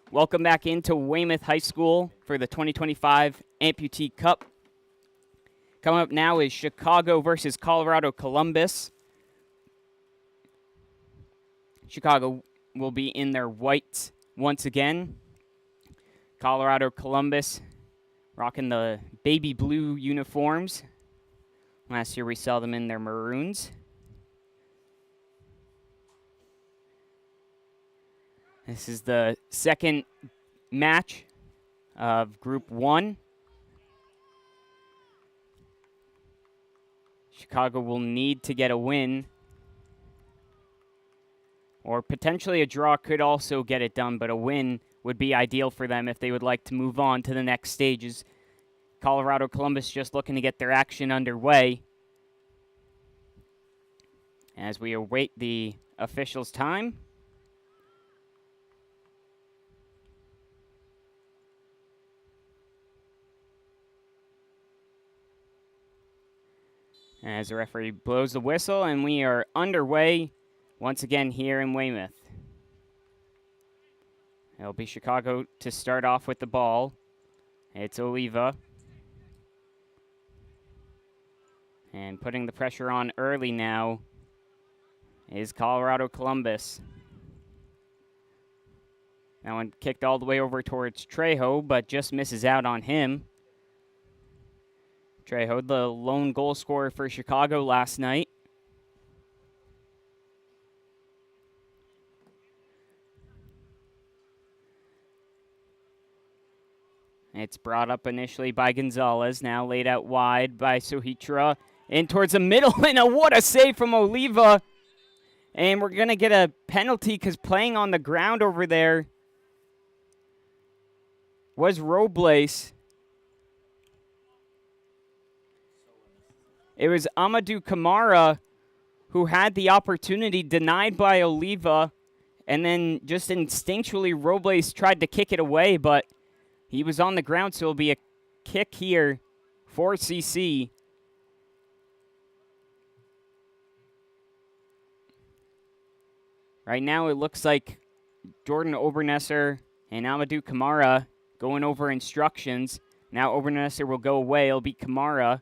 Welcome back into Weymouth High School for the 2025 Amputee Cup. Coming up now is Chicago versus Colorado Columbus. Chicago will be in their whites once again. Colorado Columbus rocking the baby blue uniforms. Last year we saw them in their maroons. This is the second match of Group 1. Chicago will need to get a win, or potentially a draw could also get it done, but a win would be ideal for them if they would like to move on to the next stages. Colorado Columbus just looking to get their action underway as we await the officials' time. As the referee blows the whistle, and we are underway once again here in Weymouth. It'll be Chicago to start off with the ball. It's Oliva. And putting the pressure on early now is Colorado Columbus. That one kicked all the way over towards Trejo, but just misses out on him. Trejo, the lone goal scorer for Chicago last night. It's brought up initially by Gonzalez, now laid out wide by Sohitra. In towards the middle, and what a save from Oliva. And we're going to get a penalty because playing on the ground over there was Robles. It was Amadou Kamara who had the opportunity denied by Oliva, and then just instinctually Robles tried to kick it away, but he was on the ground, so it'll be a kick here for CC. Right now it looks like Jordan Obernesser and Amadou Kamara going over instructions. Now Obernesser will go away. It'll be Kamara.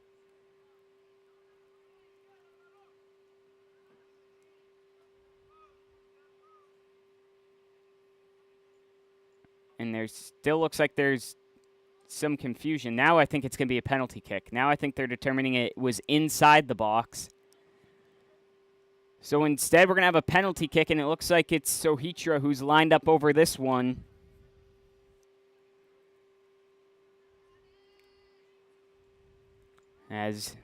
And there still looks like there's some confusion. Now I think it's going to be a penalty kick. Now I think they're determining it was inside the box. So instead we're going to have a penalty kick, and it looks like it's Sohitra who's lined up over this one. As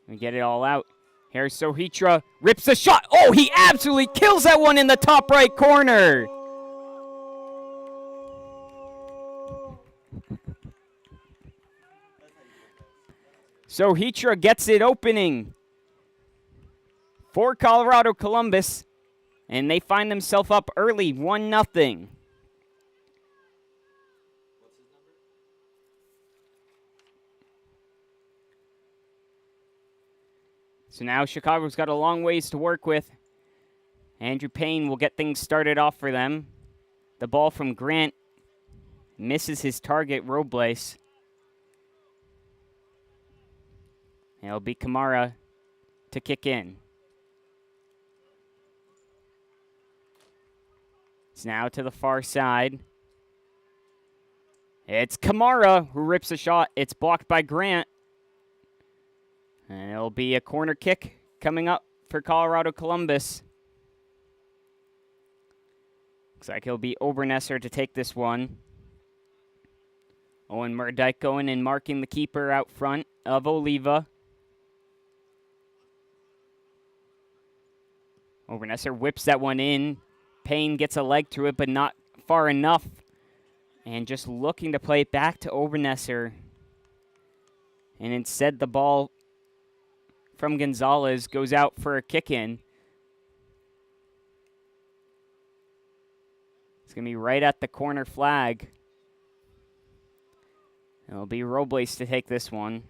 we get it all out. Here's Sohitra, rips the shot. Oh, he absolutely kills that one in the top right corner. Sohitra gets it opening for Colorado Columbus, and they find themselves up early, 1-0. So now Chicago's got a long ways to work with. Andrew Payne will get things started off for them. The ball from Grant misses his target, Robles. It'll be Kamara to kick in. It's now to the far side. It's Kamara who rips a shot. It's blocked by Grant. And it'll be a corner kick coming up for Colorado Columbus. Looks like it'll be Obernesser to take this one. Owen Murdyke going and marking the keeper out front of Oliva. Obernesser whips that one in. Payne gets a leg to it, but not far enough. And just looking to play it back to Obernesser. And instead the ball from Gonzalez goes out for a kick-in. It's going to be right at the corner flag. It'll be Robles to take this one.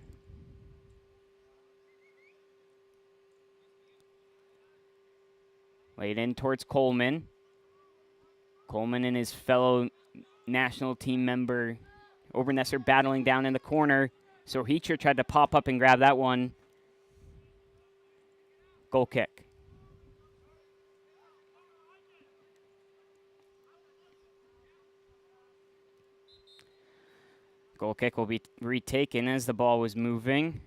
Laid in towards Coleman. Coleman and his fellow national team member. Obernesser battling down in the corner. So Heecher tried to pop up and grab that one. Goal kick. Goal kick will be retaken as the ball was moving.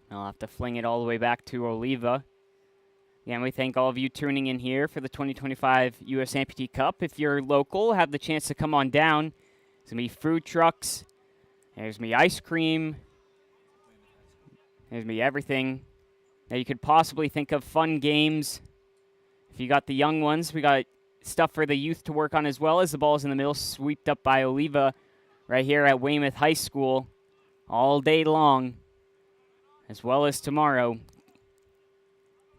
I'll have to fling it all the way back to Oliva. Again, we thank all of you tuning in here for the 2025 U.S. Amputee Cup. If you're local, have the chance to come on down. There's going to be food trucks. There's going to be ice cream. There's going to be everything that you could possibly think of. Fun games. If you got the young ones, we got stuff for the youth to work on as well. As the ball's in the middle, swept up by Oliva right here at Weymouth High School all day long, as well as tomorrow.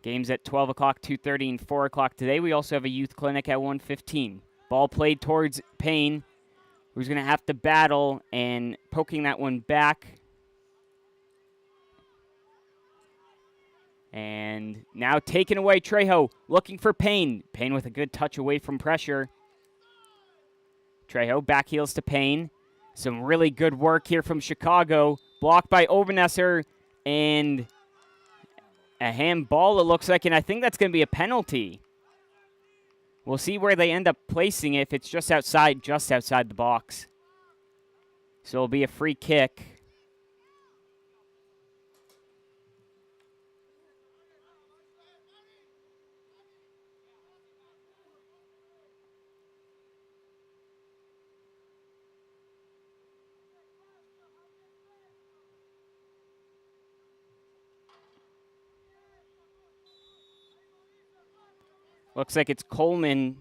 Games at 12 o'clock, 2:30, and 4 o'clock today. We also have a youth clinic at 1:15. Ball played towards Payne, who's going to have to battle and poking that one back. And now taken away, Trejo looking for Payne. Payne with a good touch away from pressure. Trejo back heels to Payne. Some really good work here from Chicago. Blocked by Obernesser and a handball, it looks like, and I think that's going to be a penalty. We'll see where they end up placing it if it's just outside the box. So it'll be a free kick. Looks like it's Coleman.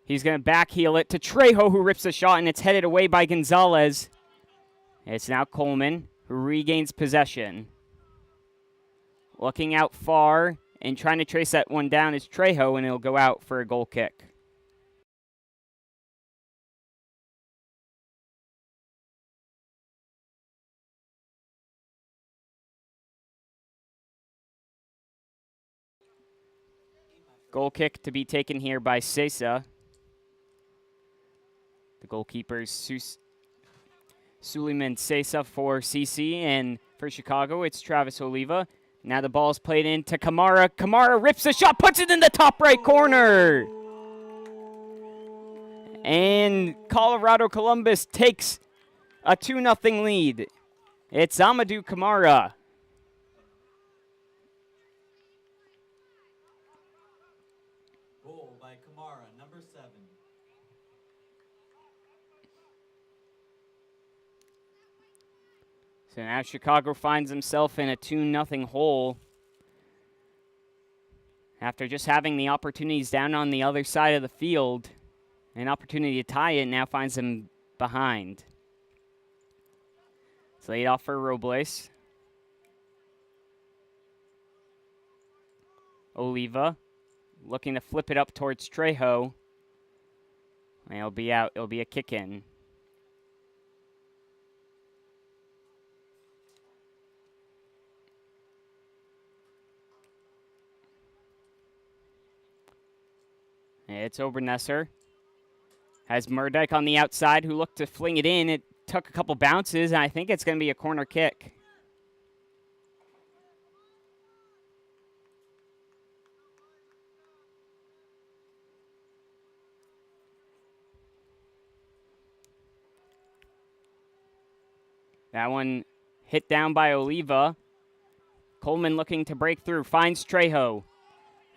He's going to backheel it to Trejo, who rips the shot, and it's headed away by Gonzalez. It's now Coleman, who regains possession. Looking out far and trying to trace that one down is Trejo, and it'll go out for a goal kick. Goal kick to be taken here by Sesa. The goalkeepers, Suleiman Sesa for CC, and for Chicago, it's Travis Oliva. Now the ball's played into Kamara. Kamara rips the shot, puts it in the top right corner. And Colorado Columbus takes a 2-0 lead. It's Amadou Kamara. So now Chicago finds himself in a 2-0 hole. After just having the opportunities down on the other side of the field, an opportunity to tie it now finds them behind. It's laid off for Robles. Oliva looking to flip it up towards Trejo. And it'll be out. It'll be a kick in. It's Obernesser. Has Murdyk on the outside, who looked to fling it in. It took a couple bounces, and I think it's going to be a corner kick. That one hit down by Oliva. Coleman looking to break through, finds Trejo.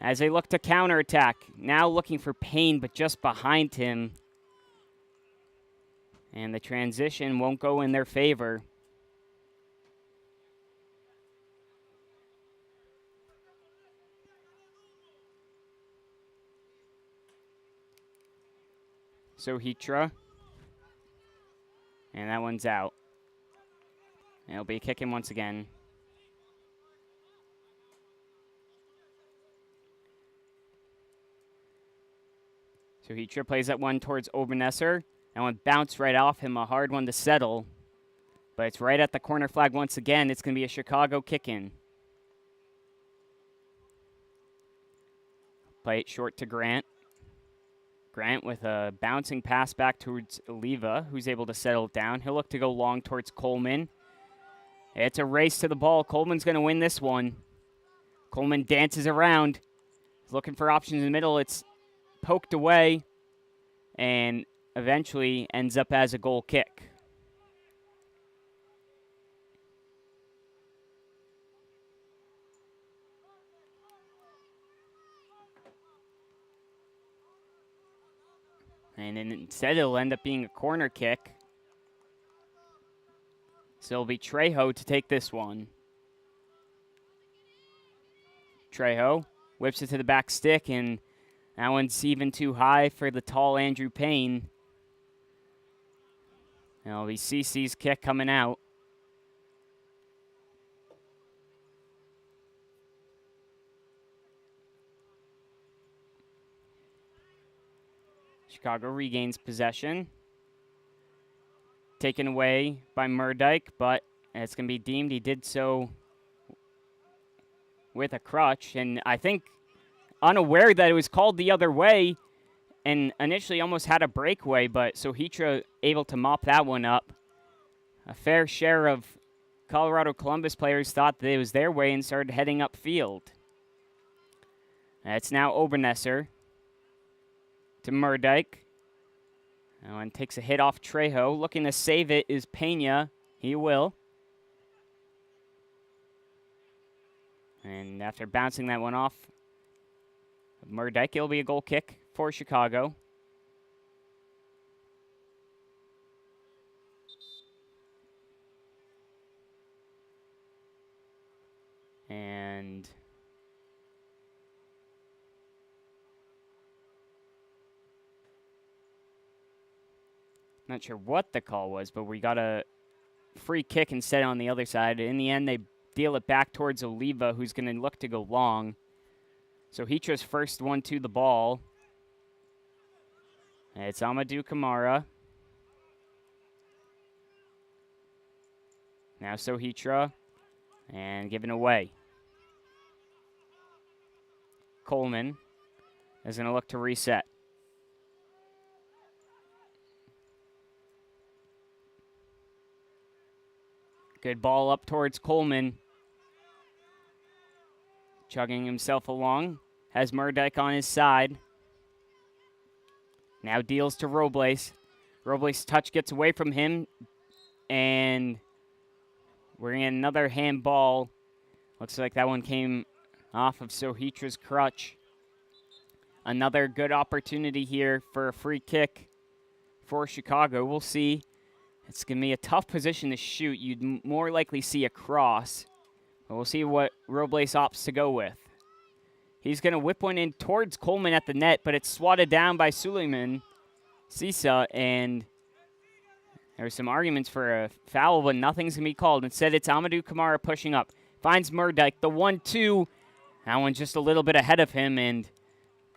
As they look to counterattack, now looking for Payne, but just behind him. And the transition won't go in their favor. So Hitra. And that one's out. And it'll be kicking once again. So Hitra plays that one towards Obernesser. That one bounced right off him, a hard one to settle. But it's right at the corner flag once again. It's going to be a Chicago kick-in. Play it short to Grant. Grant with a bouncing pass back towards Oliva, who's able to settle it down. He'll look to go long towards Coleman. It's a race to the ball. Coleman's going to win this one. Coleman dances around. He's looking for options in the middle. It's poked away and eventually ends up as a goal kick. And instead it'll end up being a corner kick. So it'll be Trejo to take this one. Trejo whips it to the back stick, and that one's even too high for the tall Andrew Payne. And it'll be CC's kick coming out. Chicago regains possession. Taken away by Murdyke, but it's going to be deemed he did so with a crutch. And I think unaware that it was called the other way and initially almost had a breakaway, but Sohitra able to mop that one up. A fair share of Colorado Columbus players thought that it was their way and started heading upfield. It's now Obernesser to Murdyke. And takes a hit off Trejo. Looking to save it is Pena. He will. And after bouncing that one off Murdyke, it'll be a goal kick for Chicago. And not sure what the call was, but we got a free kick instead on the other side. In the end, they deal it back towards Oliva, who's going to look to go long. So Hitra's first one to the ball. It's Amadou Kamara. Now Sohitra, and given away. Coleman is going to look to reset. Good ball up towards Coleman. Chugging himself along. Has Murdyke on his side. Now deals to Robles. Robles' touch gets away from him. And we're going to get another handball. Looks like that one came off of Sohitra's crutch. Another good opportunity here for a free kick for Chicago. We'll see. It's going to be a tough position to shoot. You'd more likely see a cross. But we'll see what Robles opts to go with. He's going to whip one in towards Coleman at the net, but it's swatted down by Suleiman Sisa, and there's some arguments for a foul, but nothing's going to be called. Instead, it's Amadou Kamara pushing up. Finds Murdyke, the 1-2. That one's just a little bit ahead of him, and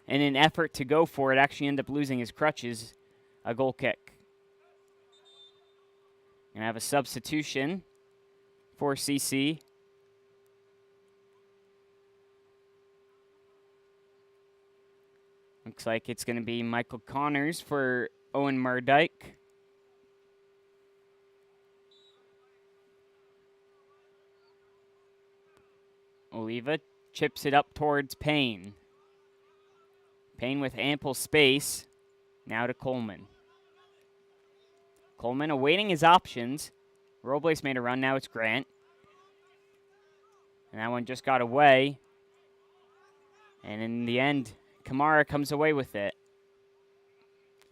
in an effort to go for it, actually end up losing his crutches. A goal kick. Going to have a substitution for CC. Looks like it's going to be Michael Connors for Owen Murdyke. Oliva chips it up towards Payne. Payne with ample space. Now to Coleman. Coleman awaiting his options. Robles made a run. Now it's Grant. And that one just got away. And in the end, Kamara comes away with it.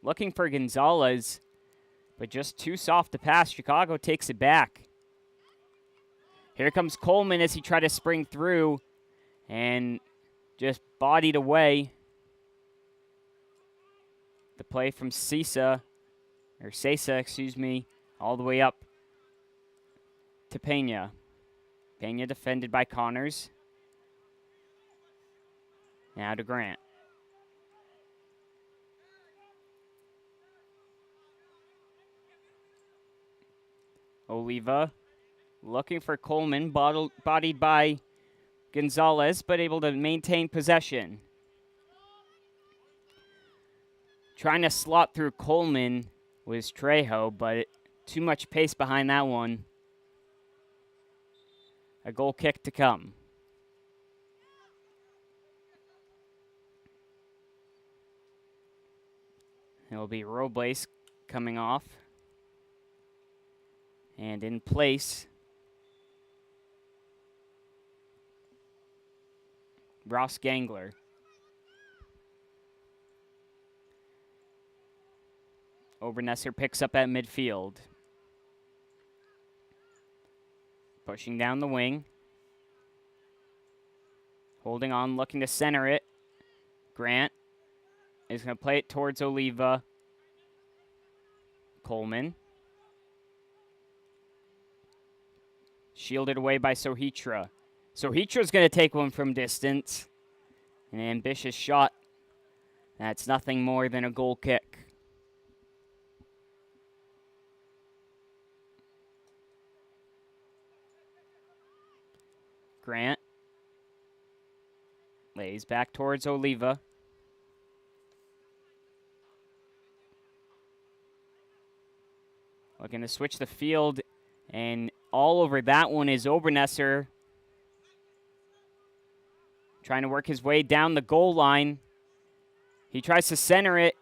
Looking for Gonzalez, but just too soft to pass. Chicago takes it back. Here comes Coleman as he tried to spring through and just bodied away. The play from Sesa, excuse me, all the way up to Pena. Pena defended by Connors. Now to Grant. Oliva looking for Coleman, bodied by Gonzalez, but able to maintain possession. Trying to slot through Coleman was Trejo, but too much pace behind that one. A goal kick to come. It'll be Robles coming off. And in place, Ross Gangler. Obernesser picks up at midfield. Pushing down the wing. Holding on, looking to center it. Grant is going to play it towards Oliva. Coleman. Shielded away by Sohitra. Sohitra's going to take one from distance. An ambitious shot. That's nothing more than a goal kick. Grant lays back towards Oliva. Looking to switch the field, and all over that one is Obernesser. Trying to work his way down the goal line. He tries to center it,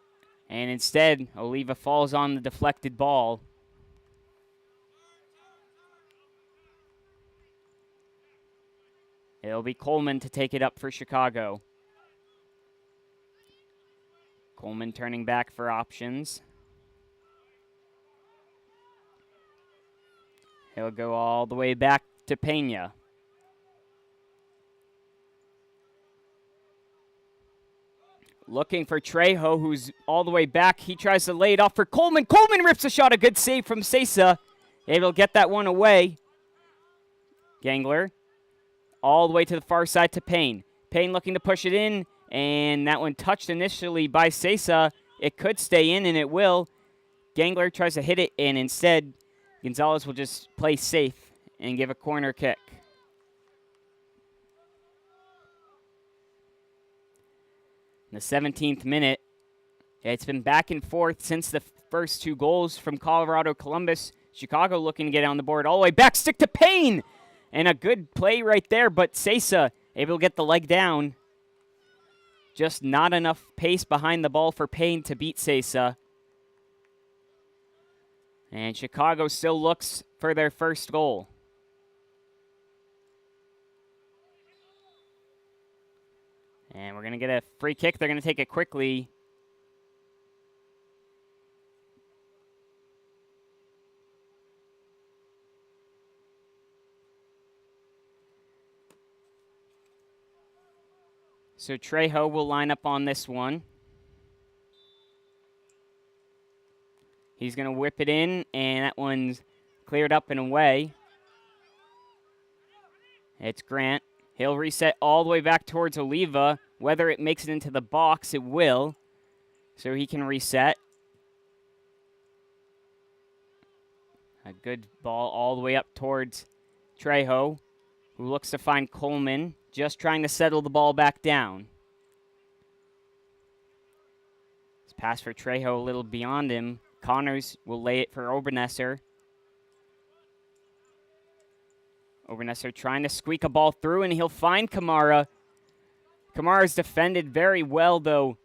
and instead, Oliva falls on the deflected ball. It'll be Coleman to take it up for Chicago. Coleman turning back for options. He'll go all the way back to Pena. Looking for Trejo, who's all the way back. He tries to lay it off for Coleman. Coleman rips a shot. A good save from Sesa. Able to get that one away. Gangler all the way to the far side to Payne. Payne looking to push it in, and that one touched initially by Sesa. It could stay in, and it will. Gangler tries to hit it, and instead, Gonzalez will just play safe and give a corner kick. In the 17th minute, it's been back and forth since the first two goals from Colorado Columbus. Chicago looking to get on the board all the way back. Stick to Payne! And a good play right there, but Sesa able to get the leg down. Just not enough pace behind the ball for Payne to beat Sesa. And Chicago still looks for their first goal. And we're going to get a free kick. They're going to take it quickly. So Trejo will line up on this one. He's going to whip it in, and that one's cleared up and away. It's Grant. He'll reset all the way back towards Oliva. Whether it makes it into the box, it will. So he can reset. A good ball all the way up towards Trejo, who looks to find Coleman, just trying to settle the ball back down. This pass for Trejo a little beyond him. Connors will lay it for Obernesser. Obernesser trying to squeak a ball through, and he'll find Kamara. Kamara's defended very well, though,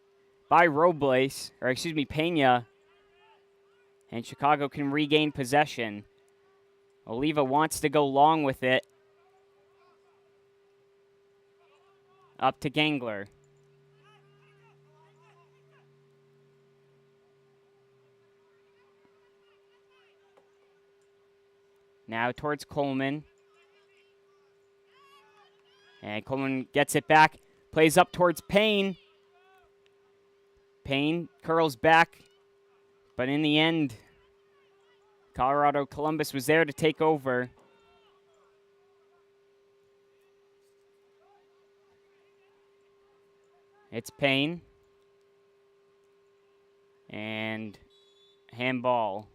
by Robles, or excuse me, Pena. And Chicago can regain possession. Oliva wants to go long with it. Up to Gangler. Now towards Coleman. And Coleman gets it back. Plays up towards Payne. Payne curls back. But in the end, Colorado Columbus was there to take over. It's Payne. And handball.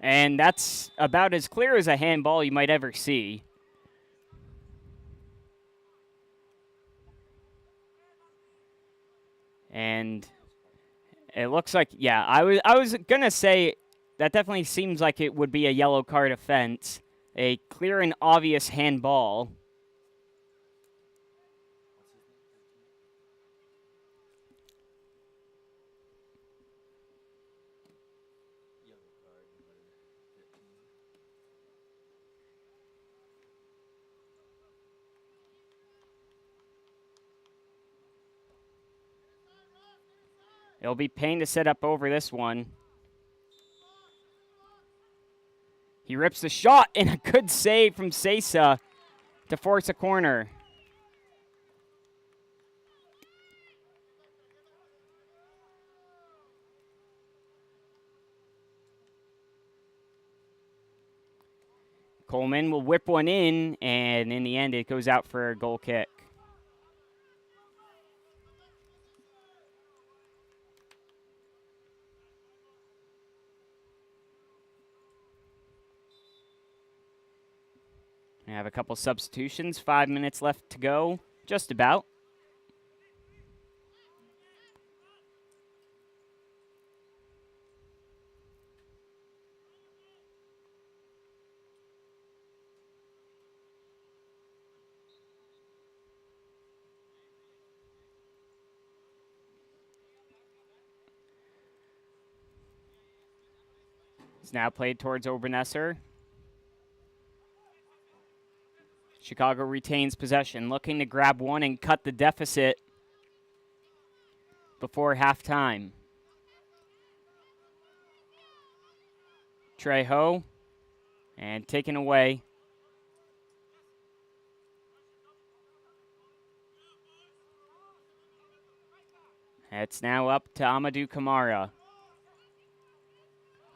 And that's about as clear as a handball you might ever see. And it looks like, yeah, I was gonna say that definitely seems like it would be a yellow card offense. A clear and obvious handball. It'll be Payne to set up over this one. He rips the shot, and a good save from Sesa to force a corner. Coleman will whip one in, and in the end, it goes out for a goal kick. We have a couple substitutions, 5 minutes left to go, just about. It's now played towards Obernesser. Chicago retains possession, looking to grab one and cut the deficit before halftime. Trejo, and taken away. It's now up to Amadou Kamara.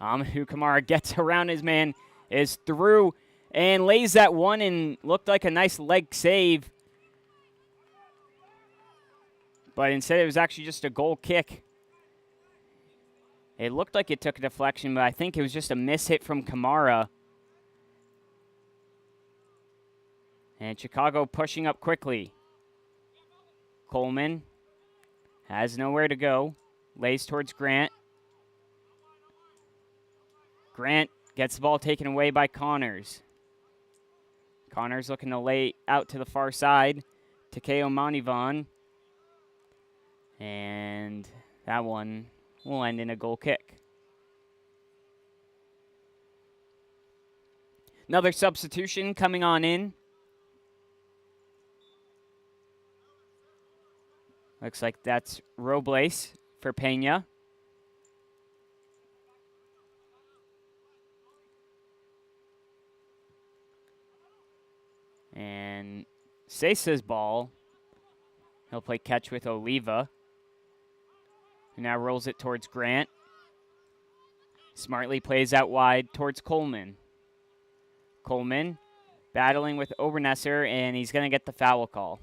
Amadou Kamara gets around his man, is through, and lays that one and looked like a nice leg save. But instead it was actually just a goal kick. It looked like it took a deflection, but I think it was just a miss hit from Kamara. And Chicago pushing up quickly. Coleman has nowhere to go. Lays towards Grant. Grant gets the ball taken away by Connors. Connors looking to lay out to the far side. Takeo Manivan. And that one will end in a goal kick. Another substitution coming on in. Looks like that's Robles for Pena. And Sesa's ball. He'll play catch with Oliva. Who now rolls it towards Grant. Smartly plays out wide towards Coleman. Coleman battling with Obernesser, and he's going to get the foul call.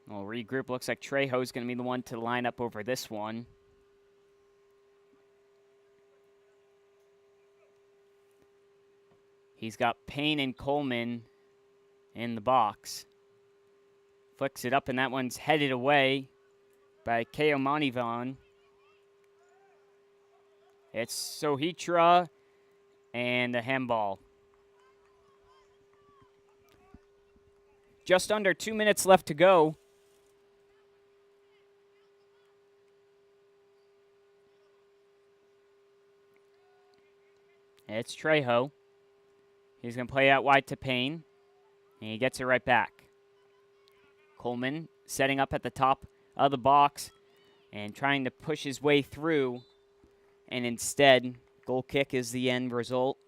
Well, regroup. Looks like Trejo's going to be the one to line up over this one. He's got Payne and Coleman in the box. Flicks it up, and that one's headed away by Keo Manivan. It's Sohitra and a handball. Just under 2 minutes left to go. It's Trejo. He's going to play out wide to Payne, and he gets it right back. Coleman setting up at the top of the box and trying to push his way through, and instead, goal kick is the end result.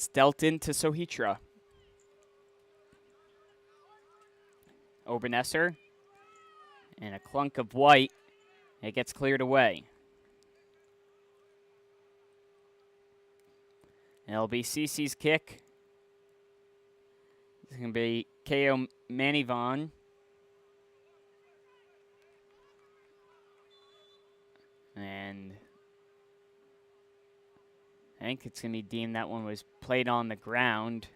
It's dealt into Sohitra. Obernesser. And a clunk of white. It gets cleared away. And it'll be CC's kick. It's going to be Ko Manivan. And I think it's going to be deemed that one was played on the ground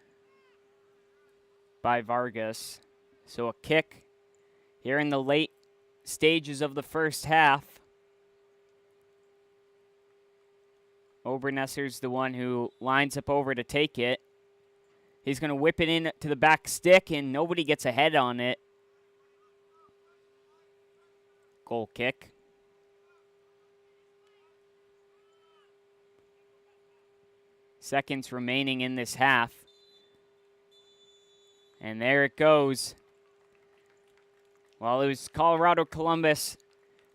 by Vargas. So a kick here in the late stages of the first half. Obernesser's the one who lines up over to take it. He's going to whip it in to the back stick, and nobody gets a head on it. Goal kick. Seconds remaining in this half. And there it goes. Well, it was Colorado Columbus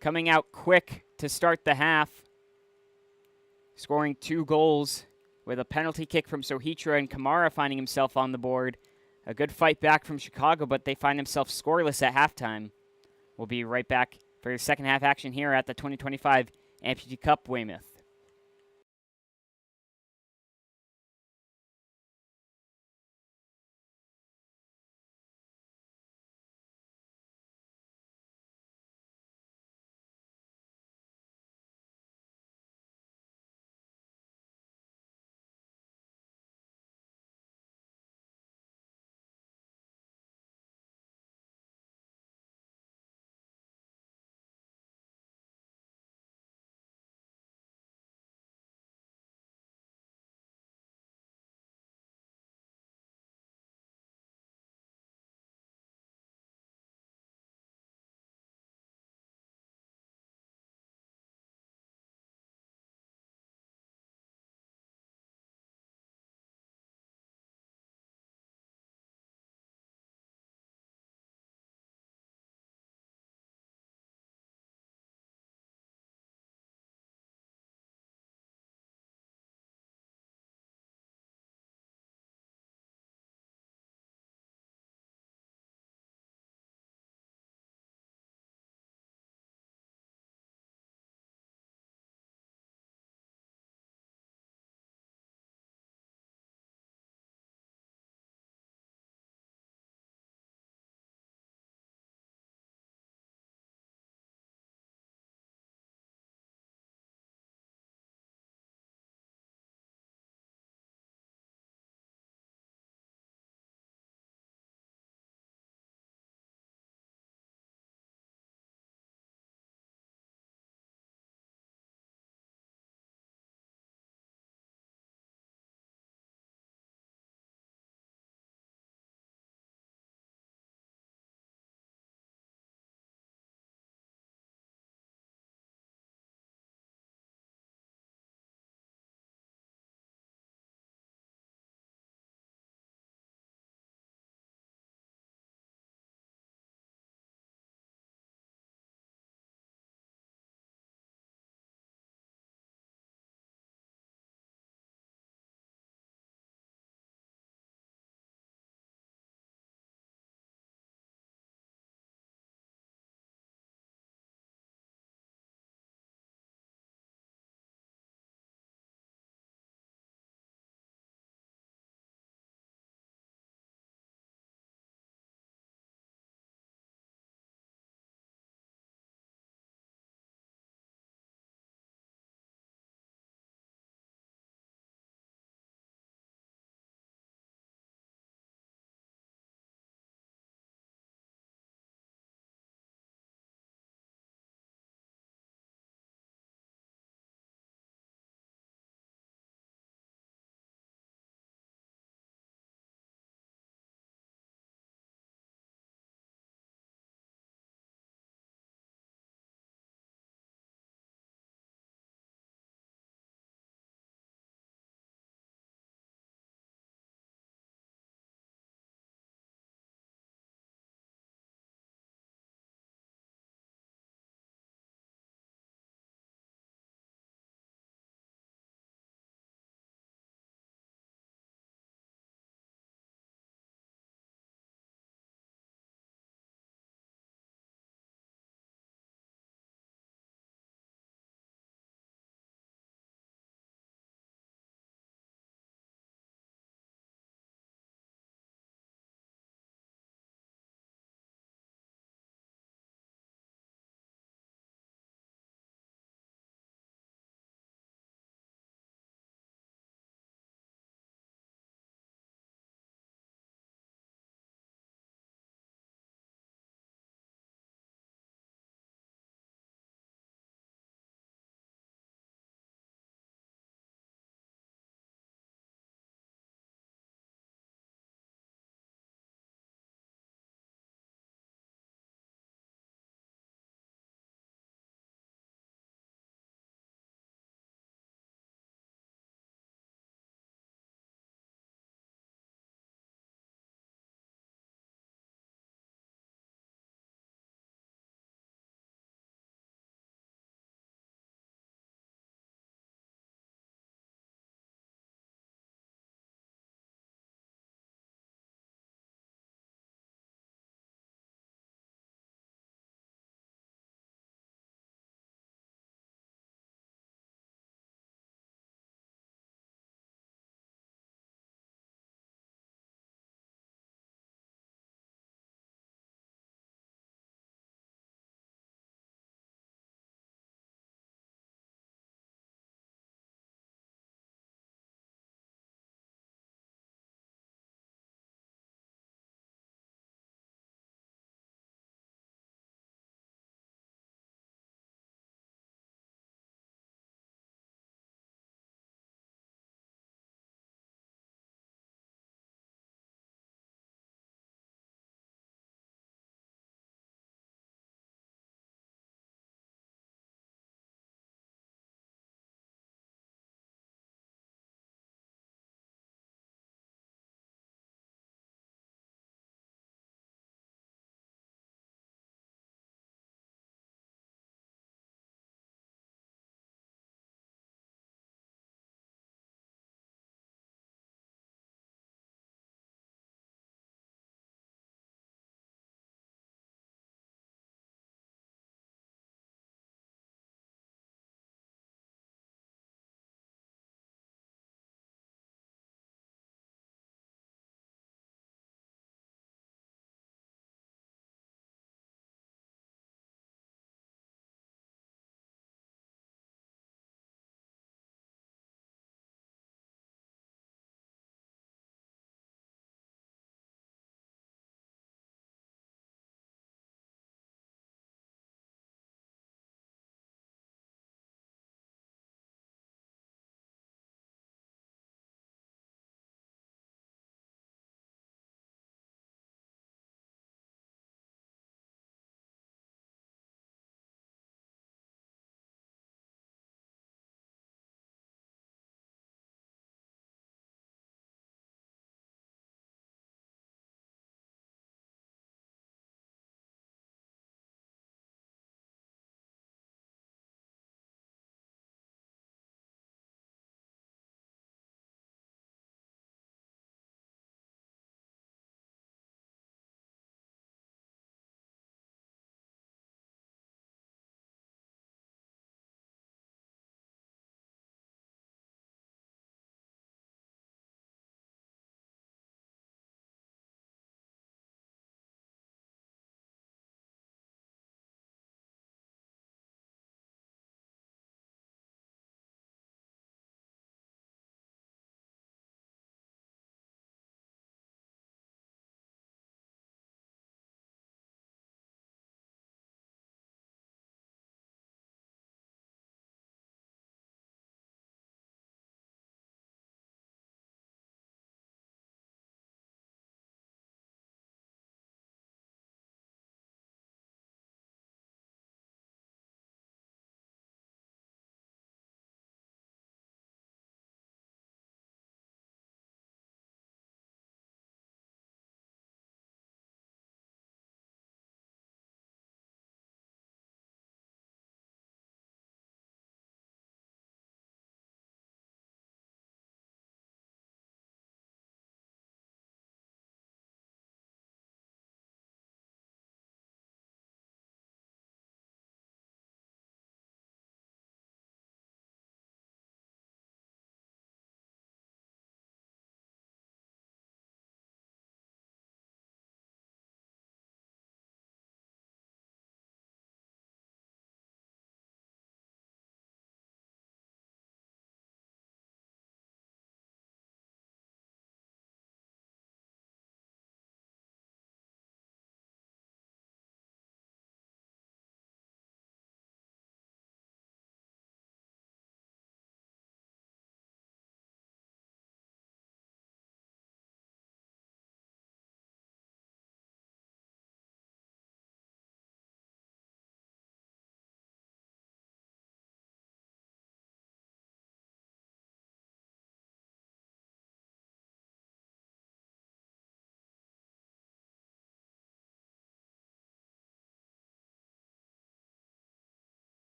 coming out quick to start the half, scoring 2 goals with a penalty kick from Sohitra and Kamara finding himself on the board. A good fight back from Chicago, but they find themselves scoreless at halftime. We'll be right back for the second half action here at the 2025 Amputee Cup, Weymouth.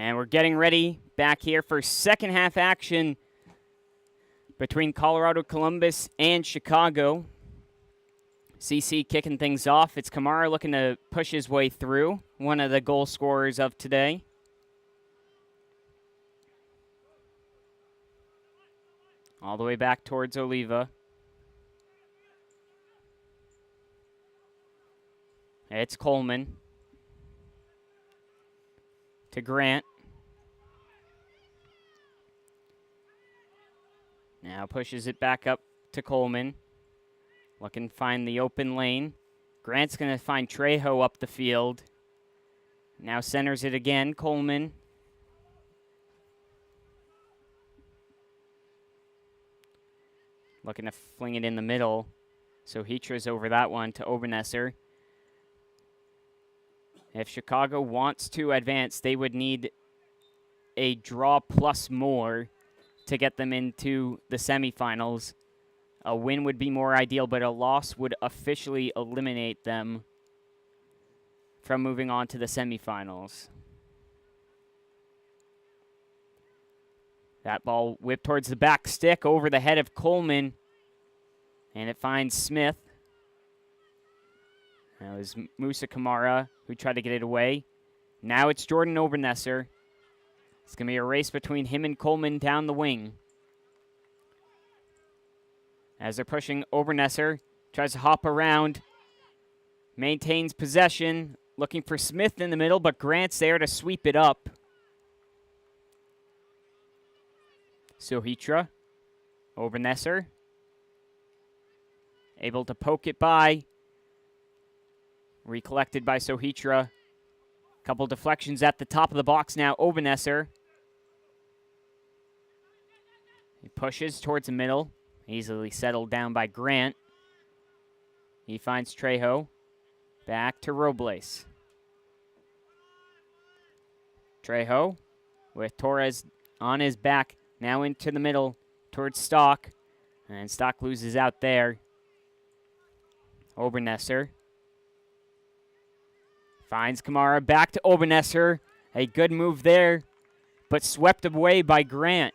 And we're getting ready back here for second half action between Colorado Columbus and Chicago. CC kicking things off. It's Kamara looking to push his way through, one of the goal scorers of today. All the way back towards Oliva. It's Coleman. To Grant. Now pushes it back up to Coleman. Looking to find the open lane. Grant's going to find Trejo up the field. Now centers it again. Coleman. Looking to fling it in the middle. So Hetra's over that one to Obernesser. If Chicago wants to advance, they would need a draw plus more to get them into the semifinals. A win would be more ideal, but a loss would officially eliminate them from moving on to the semifinals. That ball whipped towards the back stick over the head of Coleman, and it finds Smith. That was Musa Kamara who tried to get it away. Now it's Jordan Obernesser. It's going to be a race between him and Coleman down the wing. As they're pushing, Obernesser tries to hop around, maintains possession, looking for Smith in the middle, but Grant's there to sweep it up. Sohitra, Obernesser, able to poke it by. Recollected by Sohitra. Couple deflections at the top of the box now. Obernesser. He pushes towards the middle. Easily settled down by Grant. He finds Trejo. Back to Robles. Trejo with Torres on his back. Now into the middle towards Stock. And Stock loses out there. Obernesser. Finds Kamara, back to Obernesser. A good move there, but swept away by Grant.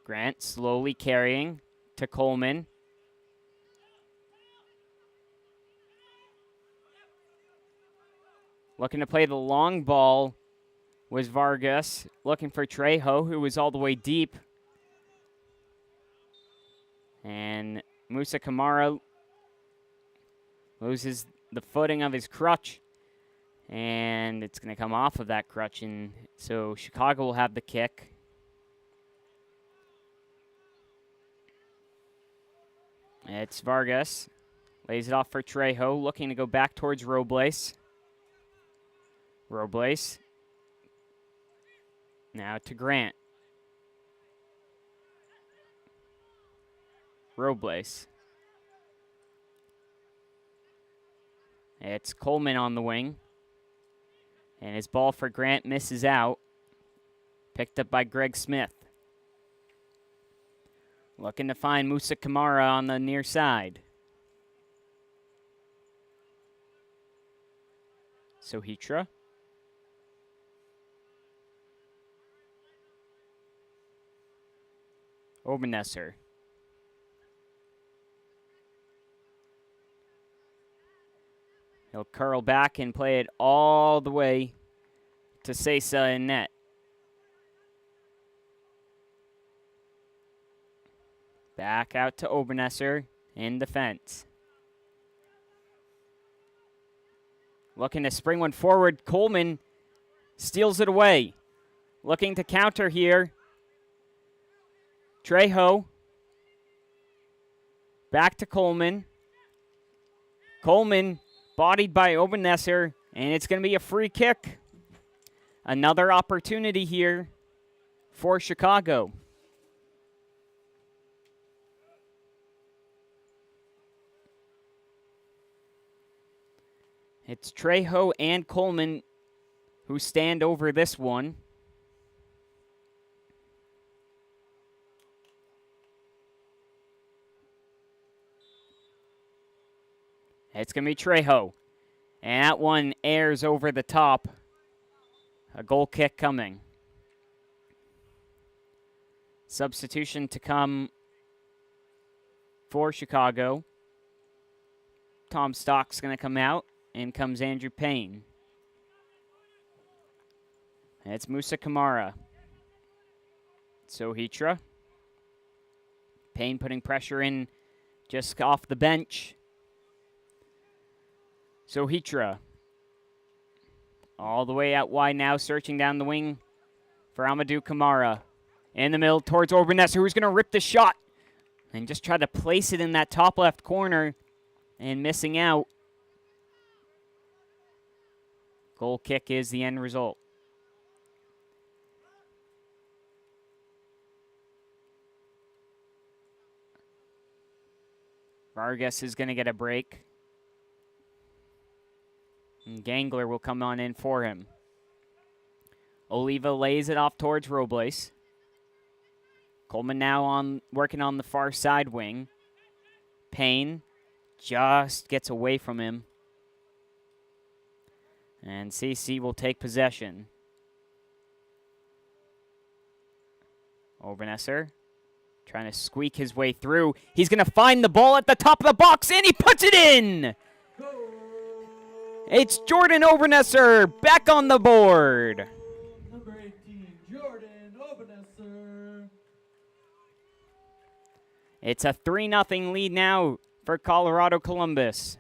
Grant slowly carrying to Coleman. Looking to play the long ball was Vargas. Looking for Trejo, who was all the way deep. And Musa Kamara loses the footing of his crutch, and it's going to come off of that crutch, and so Chicago will have the kick. It's Vargas. Lays it off for Trejo, looking to go back towards Robles. Robles. Now to Grant. Robles. It's Coleman on the wing. And his ball for Grant misses out. Picked up by Greg Smith. Looking to find Musa Kamara on the near side. Sohitra. Obernesser. He'll curl back and play it all the way to Sesa in net. Back out to Obernesser in defense. Looking to spring one forward. Coleman steals it away. Looking to counter here. Trejo. Back to Coleman. Coleman bodied by Obernesser, and it's going to be a free kick. Another opportunity here for Chicago. It's Trejo and Coleman who stand over this one. It's going to be Trejo. And that one airs over the top. A goal kick coming. Substitution to come for Chicago. Tom Stock's going to come out. In comes Andrew Payne. And it's Musa Kamara. Sohitra. Payne putting pressure in just off the bench. Sohitra. All the way out wide now, searching down the wing for Amadou Kamara. In the middle towards Obernesser, who's going to rip the shot. And just try to place it in that top left corner. And missing out. Goal kick is the end result. Vargas is going to get a break. And Gangler will come on in for him. Oliva lays it off towards Robles. Coleman now working on the far side wing. Payne just gets away from him. And CC will take possession. Obernesser trying to squeak his way through. He's going to find the ball at the top of the box, and he puts it in! It's Jordan Obernesser back on the board. Number 18, Jordan Obernesser. It's a 3-0 lead now for Colorado Columbus.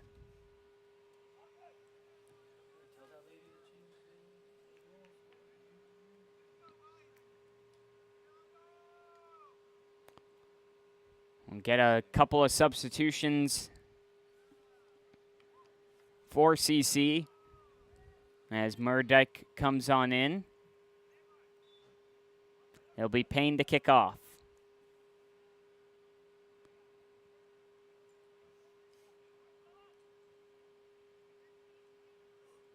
We'll get a couple of substitutions for CC as Murdyk comes on in. It'll be Payne to kick off.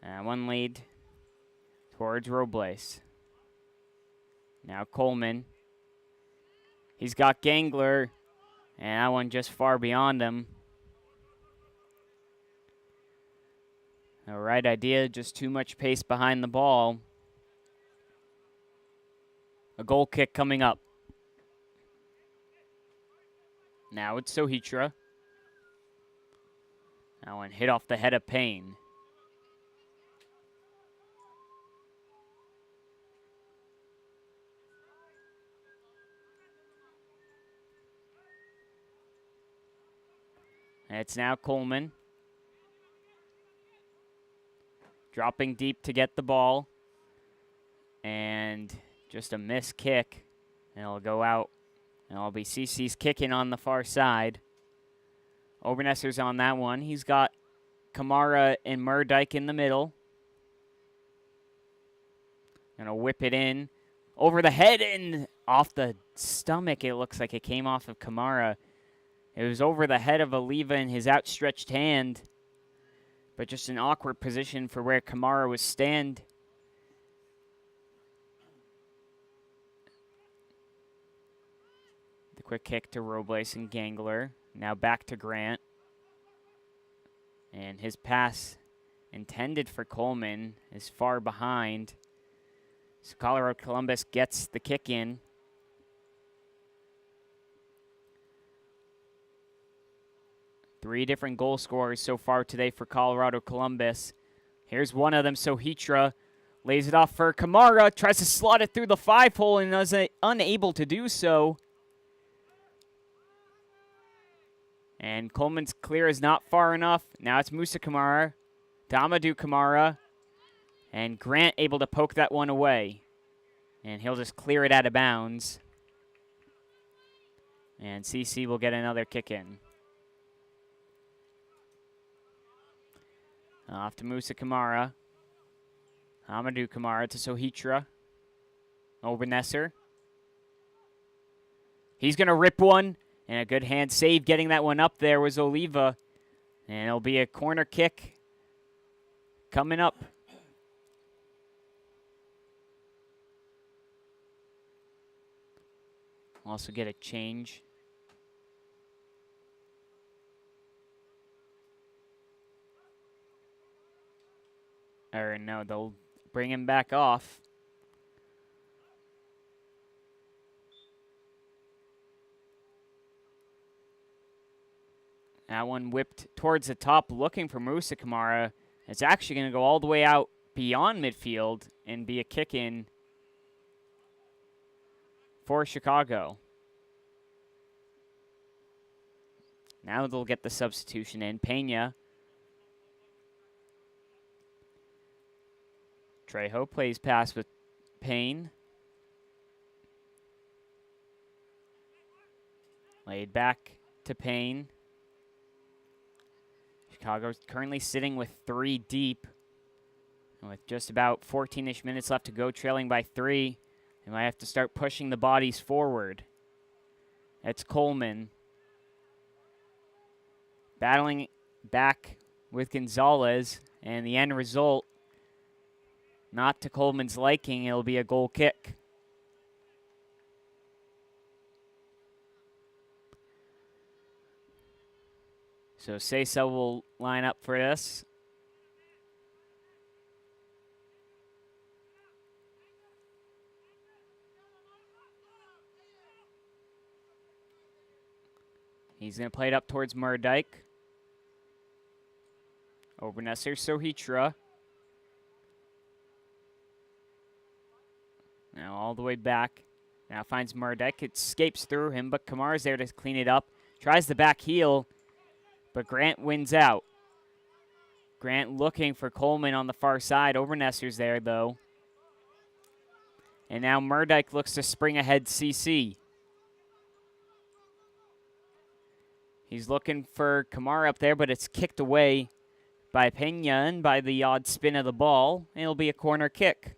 And one lead towards Robles. Now Coleman. He's got Gangler, and that one just far beyond him. The right idea, just too much pace behind the ball. A goal kick coming up. Now it's Sohitra. That one hit off the head of Payne. And it's now Coleman. Dropping deep to get the ball. And just a missed kick. And it'll go out. And it'll be CC's kicking on the far side. Obernesser's on that one. He's got Kamara and Murdyk in the middle. Gonna whip it in. Over the head and off the stomach. It looks like it came off of Kamara. It was over the head of Oliva in his outstretched hand. But just an awkward position for where Kamara was stand. The quick kick to Robles and Gangler. Now back to Grant. And his pass intended for Coleman is far behind. So Colorado Columbus gets the kick in. Three different goal scorers so far today for Colorado Columbus. Here's one of them, Sohitra. Lays it off for Kamara. Tries to slot it through the 5-hole and is unable to do so. And Coleman's clear is not far enough. Now it's Musa Kamara. To Amadou Kamara. And Grant able to poke that one away. And he'll just clear it out of bounds. And CC will get another kick in. Off to Musa Kamara. Amadou Kamara to Sohitra. Obernesser. He's going to rip one. And a good hand save getting that one up there was Oliva. And it'll be a corner kick coming up. Also get a change. Or no, they'll bring him back off. That one whipped towards the top looking for Musa Kamara. It's actually going to go all the way out beyond midfield and be a kick in for Chicago. Now they'll get the substitution in. Pena. Trejo plays pass with Payne. Laid back to Payne. Chicago's currently sitting with 3 deep. And with just about 14-ish minutes left to go, trailing by 3, they might have to start pushing the bodies forward. It's Coleman. Battling back with Gonzalez, and the end result, not to Coleman's liking, it'll be a goal kick. So Sesa will line up for this. He's going to play it up towards Murdyke. Obernesser, Sohitra. Now all the way back. Now finds Murdyke. It escapes through him, but Kamar's there to clean it up. Tries the back heel, but Grant wins out. Grant looking for Coleman on the far side. Obernesser's there, though. And now Murdyke looks to spring ahead CC. He's looking for Kamara up there, but it's kicked away by Pena and by the odd spin of the ball. It'll be a corner kick.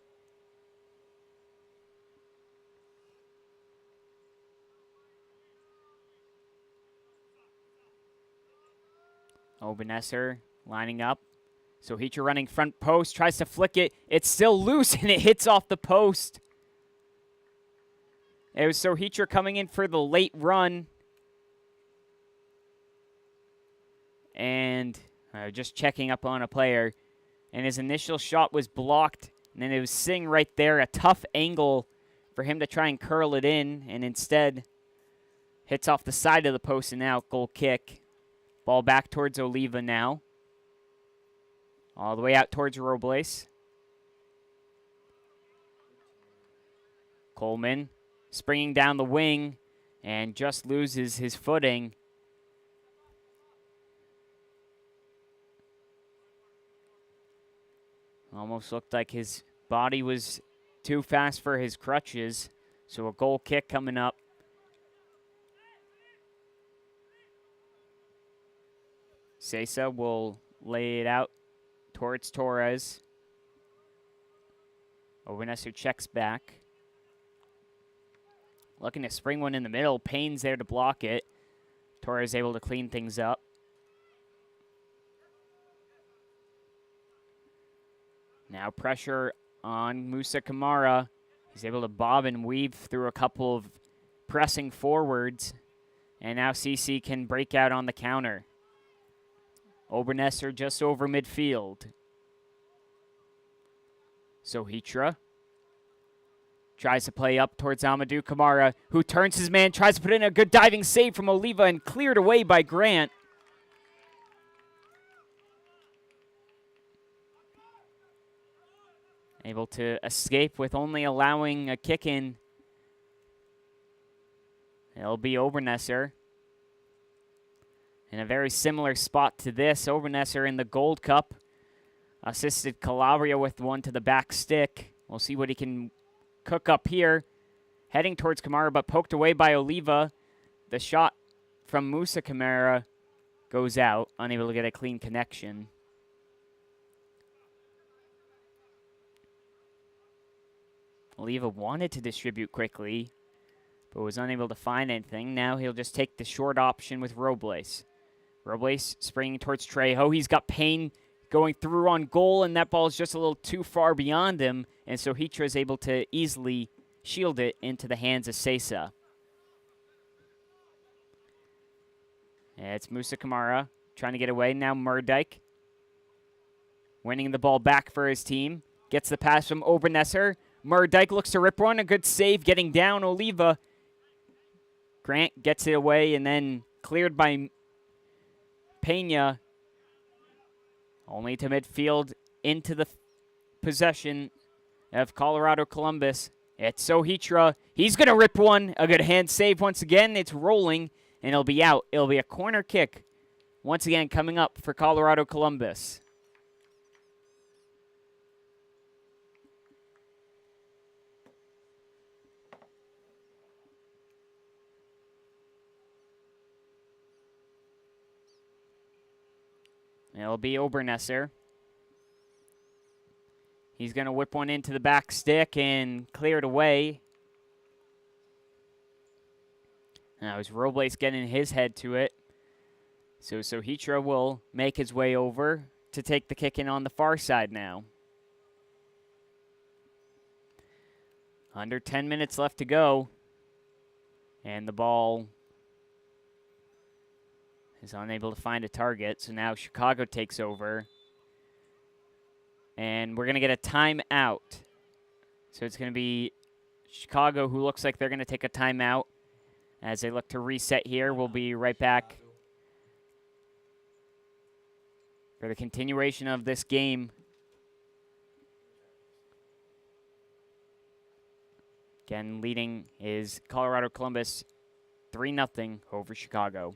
Obernesser lining up. Sohitra running front post, tries to flick it. It's still loose, and it hits off the post. It was Sohitra coming in for the late run. And just checking up on a player. And his initial shot was blocked. And then it was sitting right there. A tough angle for him to try and curl it in. And instead, hits off the side of the post and out. Goal kick. Ball back towards Oliva now. All the way out towards Robles. Coleman springing down the wing and just loses his footing. Almost looked like his body was too fast for his crutches. So a goal kick coming up. Sesa will lay it out towards Torres. Obernesser checks back. Looking to spring one in the middle. Payne's there to block it. Torres able to clean things up. Now pressure on Musa Kamara. He's able to bob and weave through a couple of pressing forwards. And now CC can break out on the counter. Obernesser just over midfield. Sohitra tries to play up towards Amadou Kamara, who turns his man, tries to put in a good diving save from Oliva and cleared away by Grant. Able to escape with only allowing a kick in. It'll be Obernesser. In a very similar spot to this, Obernesser in the Gold Cup assisted Calabria with one to the back stick. We'll see what he can cook up here. Heading towards Kamara, but poked away by Oliva. The shot from Musa Kamara goes out, unable to get a clean connection. Oliva wanted to distribute quickly, but was unable to find anything. Now he'll just take the short option with Robles. Robles springing towards Trejo. He's got Payne going through on goal, and that ball is just a little too far beyond him, and so Sohitra is able to easily shield it into the hands of Sesa. It's Musa Kamara trying to get away. Now Murdyke. winning the ball back for his team. Gets the pass from Obernesser. Murdyke looks to rip one. A good save getting down Oliva. Grant gets it away and then cleared by Pena. Only to midfield into the possession of Colorado Columbus. It's Sohitra. He's going to rip one. A good hand save once again. It's rolling, and it'll be out. It'll be a corner kick once again coming up for Colorado Columbus. It'll be Obernesser. He's going to whip one into the back stick and clear it away. Now it's Robles getting his head to it. So Sohitra will make his way over to take the kick in on the far side now. Under 10 minutes left to go. And the ball is unable to find a target. So now Chicago takes over. And we're going to get a timeout. So it's going to be Chicago who looks like they're going to take a timeout as they look to reset here. We'll be right back for the continuation of this game. Again, leading is Colorado Columbus 3-0 over Chicago.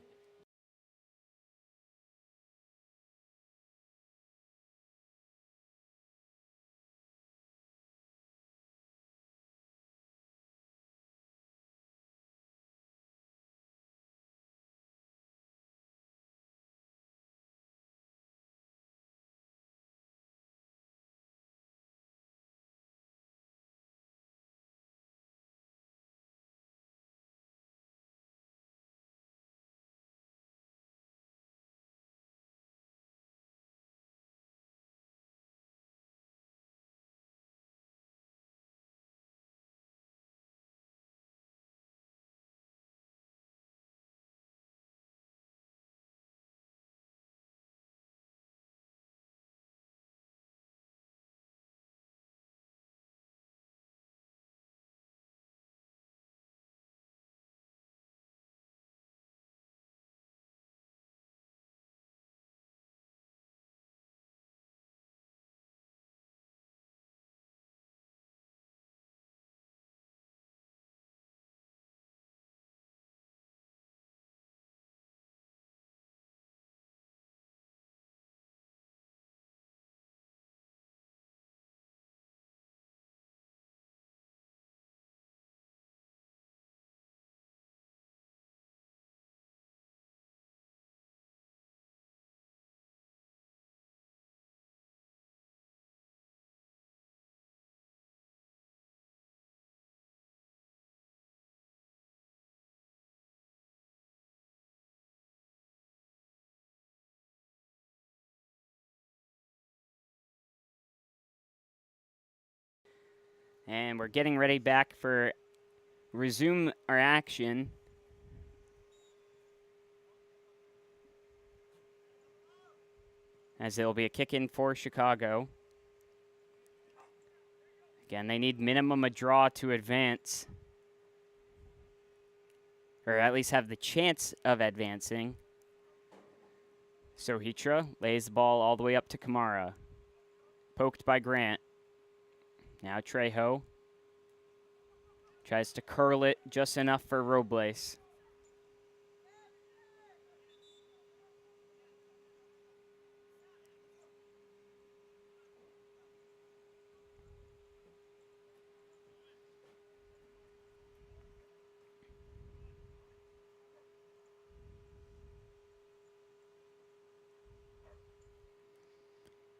And we're getting ready back for resume our action. As there'll be a kick in for Chicago. Again, they need minimum a draw to advance. Or at least have the chance of advancing. Sohitra lays the ball all the way up to Kamara. Poked by Grant. Now Trejo tries to curl it just enough for Robles.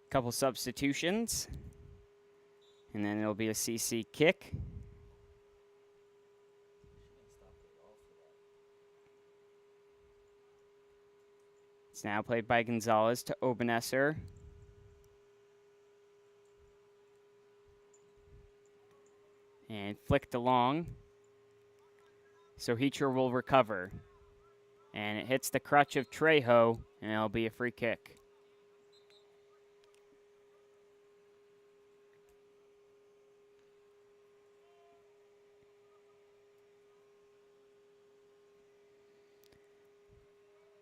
Couple substitutions. And then it'll be a CC kick. It's now played by Gonzalez to Obernesser. And flicked along. Sohitra will recover. And it hits the crutch of Trejo, and it'll be a free kick.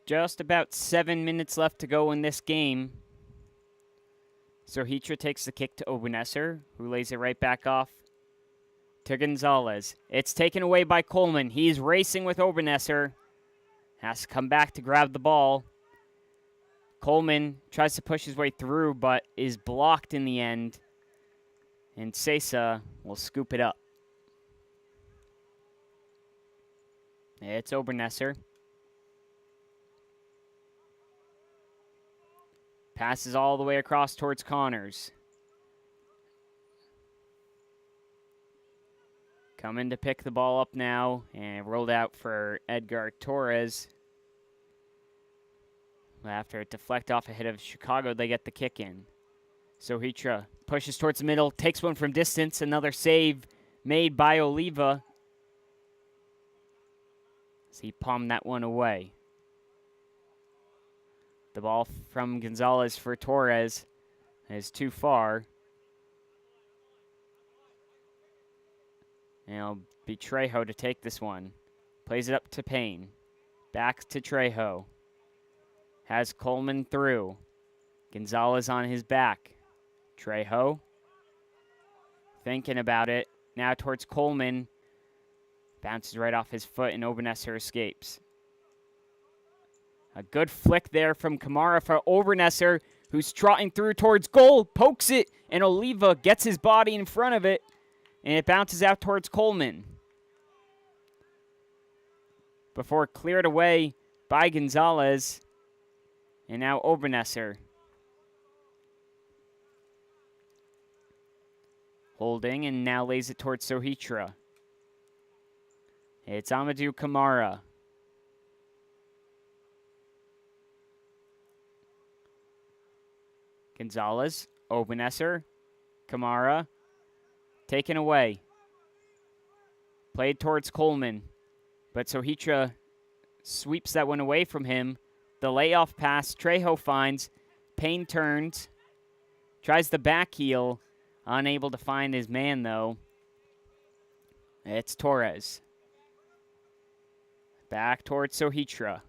just about 7 minutes left to go in this game. Sohitra takes the kick to Obenesser, who lays it right back off to Gonzalez. It's taken away by Coleman. He's racing with Obenesser. Has to come back to grab the ball. Coleman tries to push his way through, but is blocked in the end. And Sesa will scoop it up. It's Obenesser. Passes all the way across towards Connors. Coming to pick the ball up now, and rolled out for Edgar Torres. After it deflect off ahead of Chicago, they get the kick in. Sohitra pushes towards the middle, takes one from distance. Another save made by Oliva. So he palmed that one away. The ball from Gonzalez for Torres is too far. And it'll be Trejo to take this one. Plays it up to Payne. Back to Trejo. Has Coleman through. Gonzalez on his back. Trejo. Thinking about it. Now towards Coleman. Bounces right off his foot and Obenesser escapes. A good flick there from Kamara for Obenesser, who's trotting through towards goal. Pokes it, and Oliva gets his body in front of it. And it bounces out towards Coleman. Before cleared away by Gonzalez. And now Obenesser. Holding and now lays it towards Sohitra. It's Amadou Kamara. Gonzalez, Obenesser, Kamara. Taken away. Played towards Coleman. But Sohitra sweeps that one away from him. The layoff pass, Trejo finds. Payne turns. Tries the back heel. Unable to find his man, though. It's Torres. Back towards Sohitra.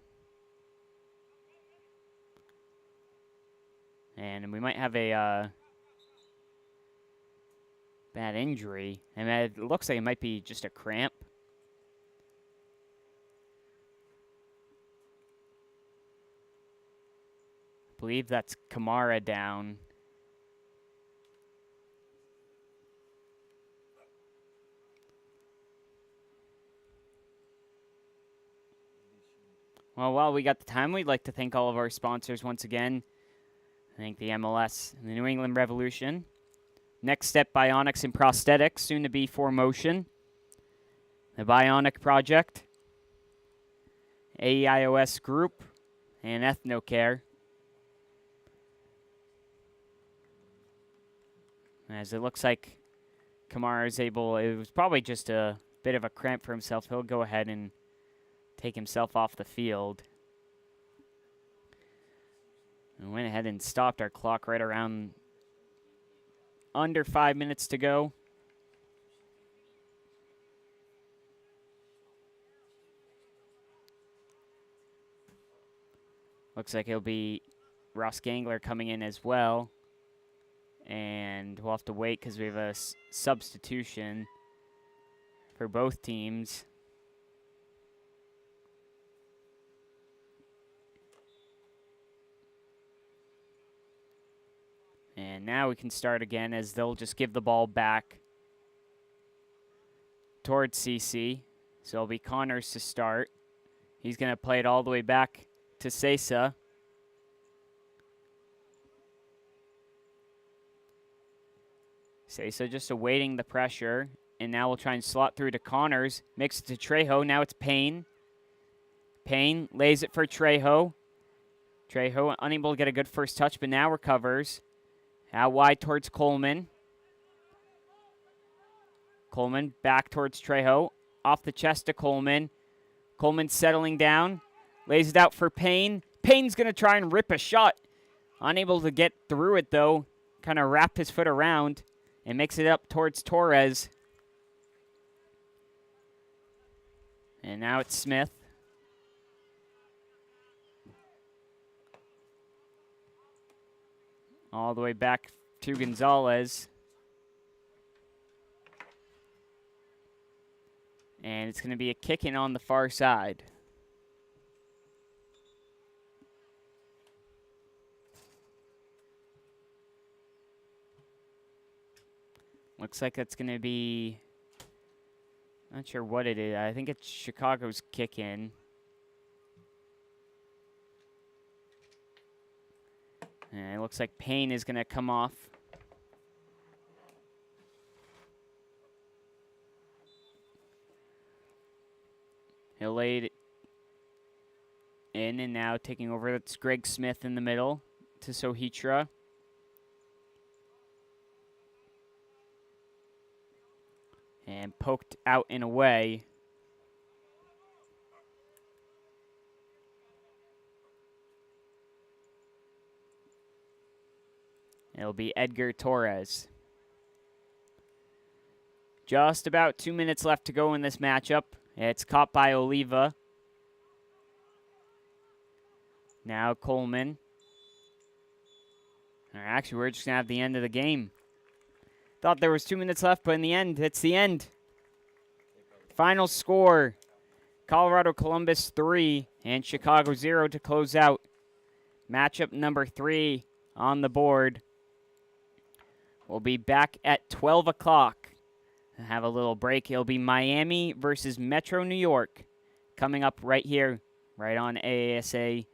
And we might have a bad injury. And it looks like it might be just a cramp. I believe that's Kamara down. Well, while we got the time, we'd like to thank all of our sponsors once again. Thank the MLS and the New England Revolution. Next Step Bionics and Prosthetics, soon to be 4Motion. The Bionic Project. AEIOS Group. And EthnoCare. As it looks like Kamara is able, it was probably just a bit of a cramp for himself. He'll go ahead and take himself off the field. And went ahead and stopped our clock right around under 5 minutes to go. Looks like it'll be Ross Gangler coming in as well. And we'll have to wait because we have a substitution for both teams. And now we can start again as they'll just give the ball back towards CC. So it'll be Connors to start. He's going to play it all the way back to Sesa. Sesa just awaiting the pressure. And now we'll try and slot through to Connors. Mix it to Trejo. Now it's Payne. Payne lays it for Trejo. Trejo unable to get a good first touch, but now recovers. Out wide towards Coleman. Coleman back towards Trejo. Off the chest to Coleman. Coleman settling down. Lays it out for Payne. Payne's going to try and rip a shot. Unable to get through it, though. Kind of wrap his foot around. And makes it up towards Torres. And now it's Smith. All the way back to Gonzalez. And it's going to be a kick in on the far side. Looks like that's going to be, not sure what it is. I think it's Chicago's kick in. And it looks like Payne is going to come off. He'll lay it in, and now taking over, that's Greg Smith in the middle to Sohitra. And poked out and away. It'll be Edgar Torres. Just about 2 minutes left to go in this matchup. It's caught by Oliva. Now Coleman. Or actually, we're just going to have the end of the game. Thought there was 2 minutes left, but in the end, it's the end. Final score, Colorado Columbus 3 and Chicago 0 to close out. Matchup number 3 on the board. We'll be back at 12 o'clock. Have a little break. It'll be Miami versus Metro New York coming up right here, right on AASA